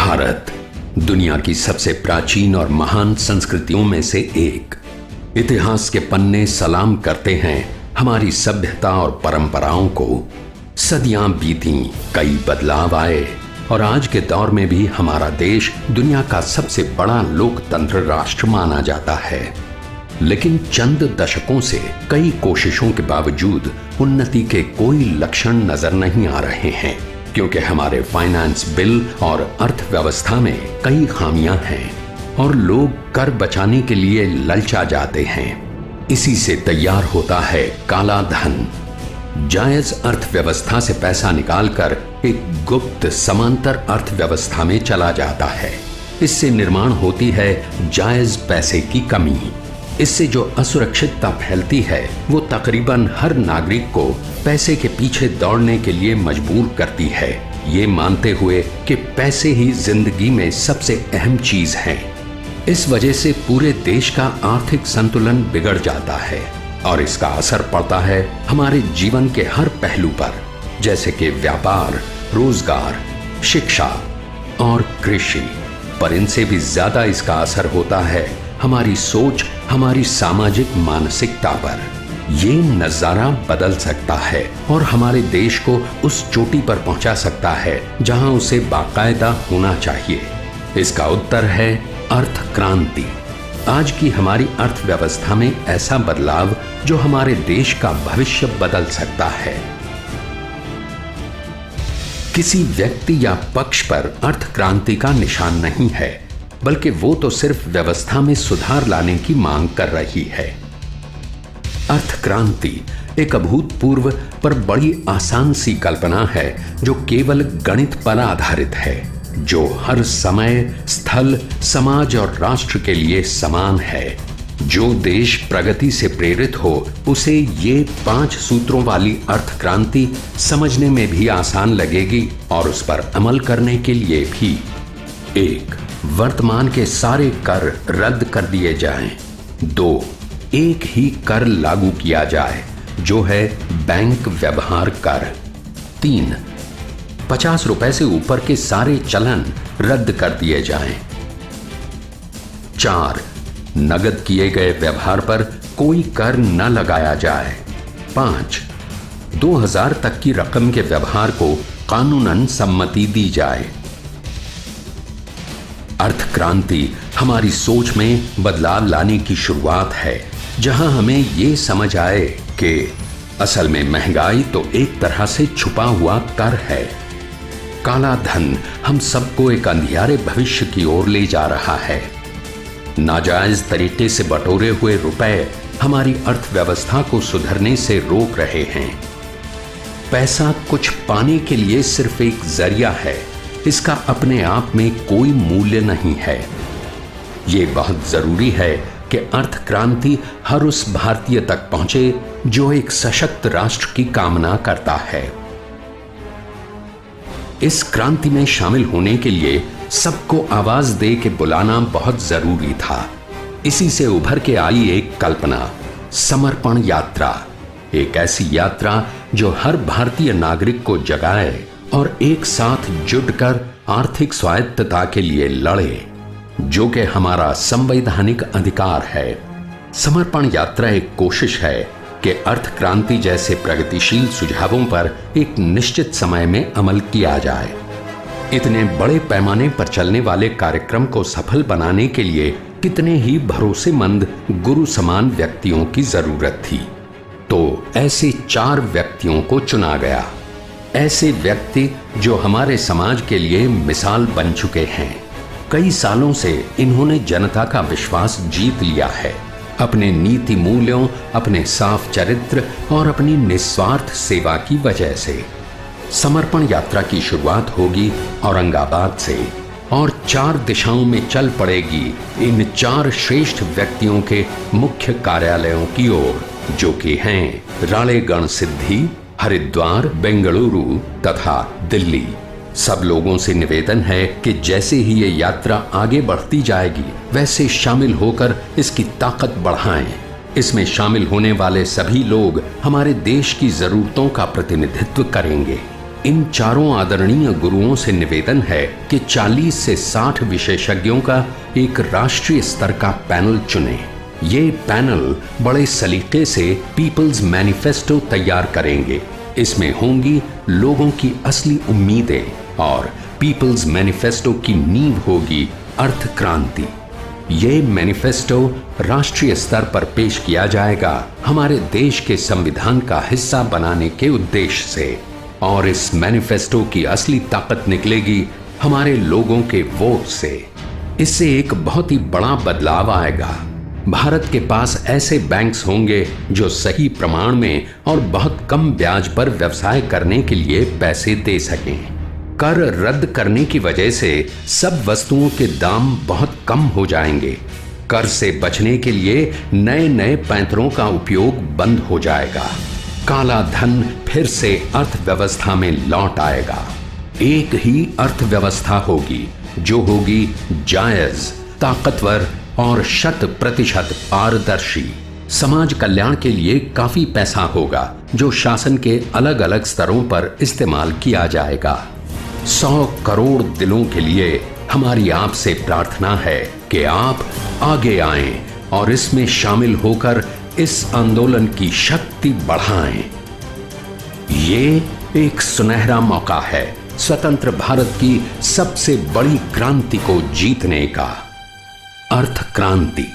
भारत दुनिया की सबसे प्राचीन और महान संस्कृतियों में से एक। इतिहास के पन्ने सलाम करते हैं हमारी सभ्यता और परंपराओं को। सदियां बीती, कई बदलाव आए और आज के दौर में भी हमारा देश दुनिया का सबसे बड़ा लोकतंत्र राष्ट्र माना जाता है। लेकिन चंद दशकों से कई कोशिशों के बावजूद उन्नति के कोई लक्षण नजर नहीं आ रहे हैं, क्योंकि हमारे फाइनेंस बिल और अर्थव्यवस्था में कई खामियां हैं और लोग कर बचाने के लिए ललचा जाते हैं। इसी से तैयार होता है काला धन। जायज अर्थव्यवस्था से पैसा निकालकर एक गुप्त समांतर अर्थव्यवस्था में चला जाता है। इससे निर्माण होती है जायज पैसे की कमी। इससे जो असुरक्षितता फैलती है वो तकरीबन हर नागरिक को पैसे के पीछे दौड़ने के लिए मजबूर करती है, ये मानते हुए कि पैसे ही जिंदगी में सबसे अहम चीज है। इस वजह से पूरे देश का आर्थिक संतुलन बिगड़ जाता है और इसका असर पड़ता है हमारे जीवन के हर पहलू पर, जैसे कि व्यापार, रोजगार, शिक्षा और कृषि। पर इनसे भी ज्यादा इसका असर होता है हमारी सोच, हमारी सामाजिक मानसिकता पर। ये नजारा बदल सकता है और हमारे देश को उस चोटी पर पहुंचा सकता है जहां उसे बाकायदा होना चाहिए। इसका उत्तर है अर्थ क्रांति। आज की हमारी अर्थव्यवस्था में ऐसा बदलाव जो हमारे देश का भविष्य बदल सकता है। किसी व्यक्ति या पक्ष पर अर्थ क्रांति का निशान नहीं है, बल्कि वो तो सिर्फ व्यवस्था में सुधार लाने की मांग कर रही है। अर्थ क्रांति एक अभूतपूर्व पर बड़ी आसान सी कल्पना है जो केवल गणित पर आधारित है, जो हर समय, स्थल, समाज और राष्ट्र के लिए समान है। जो देश प्रगति से प्रेरित हो उसे ये 5 सूत्रों वाली अर्थ क्रांति समझने में भी आसान लगेगी और उस पर अमल करने के लिए भी। 1. वर्तमान के सारे कर रद्द कर दिए जाएं। 2. एक ही कर लागू किया जाए जो है बैंक व्यवहार कर। 3. 50 रुपए से ऊपर के सारे चलन रद्द कर दिए जाएं। 4. नगद किए गए व्यवहार पर कोई कर न लगाया जाए। 5. 2000 तक की रकम के व्यवहार को कानूनन सम्मति दी जाए। अर्थ क्रांति हमारी सोच में बदलाव लाने की शुरुआत है, जहां हमें ये समझ आए कि असल में महंगाई तो एक तरह से छुपा हुआ कर है। काला धन हम सबको एक अंधियारे भविष्य की ओर ले जा रहा है। नाजायज तरीके से बटोरे हुए रुपए हमारी अर्थव्यवस्था को सुधरने से रोक रहे हैं। पैसा कुछ पाने के लिए सिर्फ एक जरिया है, इसका अपने आप में कोई मूल्य नहीं है। ये बहुत जरूरी है कि अर्थ क्रांति हर उस भारतीय तक पहुंचे जो एक सशक्त राष्ट्र की कामना करता है। इस क्रांति में शामिल होने के लिए सबको आवाज दे के बुलाना बहुत जरूरी था। इसी से उभर के आई एक कल्पना, समर्पण यात्रा। एक ऐसी यात्रा जो हर भारतीय नागरिक को जगाए और एक साथ जुटकर आर्थिक स्वायत्तता के लिए लड़े, जो कि हमारा संवैधानिक अधिकार है। समर्पण यात्रा एक कोशिश है कि अर्थ क्रांति जैसे प्रगतिशील सुझावों पर एक निश्चित समय में अमल किया जाए। इतने बड़े पैमाने पर चलने वाले कार्यक्रम को सफल बनाने के लिए कितने ही भरोसेमंद गुरु समान व्यक्तियों की जरूरत थी। तो ऐसे 4 व्यक्तियों को चुना गया। ऐसे व्यक्ति जो हमारे समाज के लिए मिसाल बन चुके हैं। कई सालों से इन्होंने जनता का विश्वास जीत लिया है। अपने नीति मूल्यों, अपने साफ चरित्र और अपनी निस्वार्थ सेवा की वजह से। समर्पण यात्रा की शुरुआत होगी औरंगाबाद से और 4 दिशाओं में चल पड़ेगी इन 4 श्रेष्ठ व्यक्तियों के मुख्य कार्यालयों की ओर, जो कि हैं रालेगण सिद्धि, हरिद्वार, बेंगलुरु तथा दिल्ली। सब लोगों से निवेदन है कि जैसे ही ये यात्रा आगे बढ़ती जाएगी वैसे शामिल होकर इसकी ताकत बढ़ाएं। इसमें शामिल होने वाले सभी लोग हमारे देश की जरूरतों का प्रतिनिधित्व करेंगे। इन चारों आदरणीय गुरुओं से निवेदन है कि 40 से 60 विशेषज्ञों का एक राष्ट्रीय स्तर का पैनल चुनें। ये पैनल बड़े सलीके से पीपल्स मैनिफेस्टो तैयार करेंगे। इसमें होंगी लोगों की असली उम्मीदें और पीपल्स मैनिफेस्टो की नींव होगी अर्थ क्रांति। ये मैनिफेस्टो राष्ट्रीय स्तर पर पेश किया जाएगा हमारे देश के संविधान का हिस्सा बनाने के उद्देश्य से, और इस मैनिफेस्टो की असली ताकत निकलेगी हमारे लोगों के वोट से। इससे एक बहुत ही बड़ा बदलाव आएगा। भारत के पास ऐसे बैंक्स होंगे जो सही प्रमाण में और बहुत कम ब्याज पर व्यवसाय करने के लिए पैसे दे सकें। कर रद्द करने की वजह से सब वस्तुओं के दाम बहुत कम हो जाएंगे। कर से बचने के लिए नए नए पैंतरों का उपयोग बंद हो जाएगा। काला धन फिर से अर्थव्यवस्था में लौट आएगा। एक ही अर्थव्यवस्था होगी जो होगी जायज, ताकतवर और 100% पारदर्शी। समाज कल्याण के लिए काफी पैसा होगा जो शासन के अलग अलग स्तरों पर इस्तेमाल किया जाएगा। 100 करोड़ दिलों के लिए हमारी आपसे प्रार्थना है कि आप आगे आएं और इसमें शामिल होकर इस आंदोलन की शक्ति बढ़ाएं। ये एक सुनहरा मौका है स्वतंत्र भारत की सबसे बड़ी क्रांति को जीतने का। अर्थ क्रांति।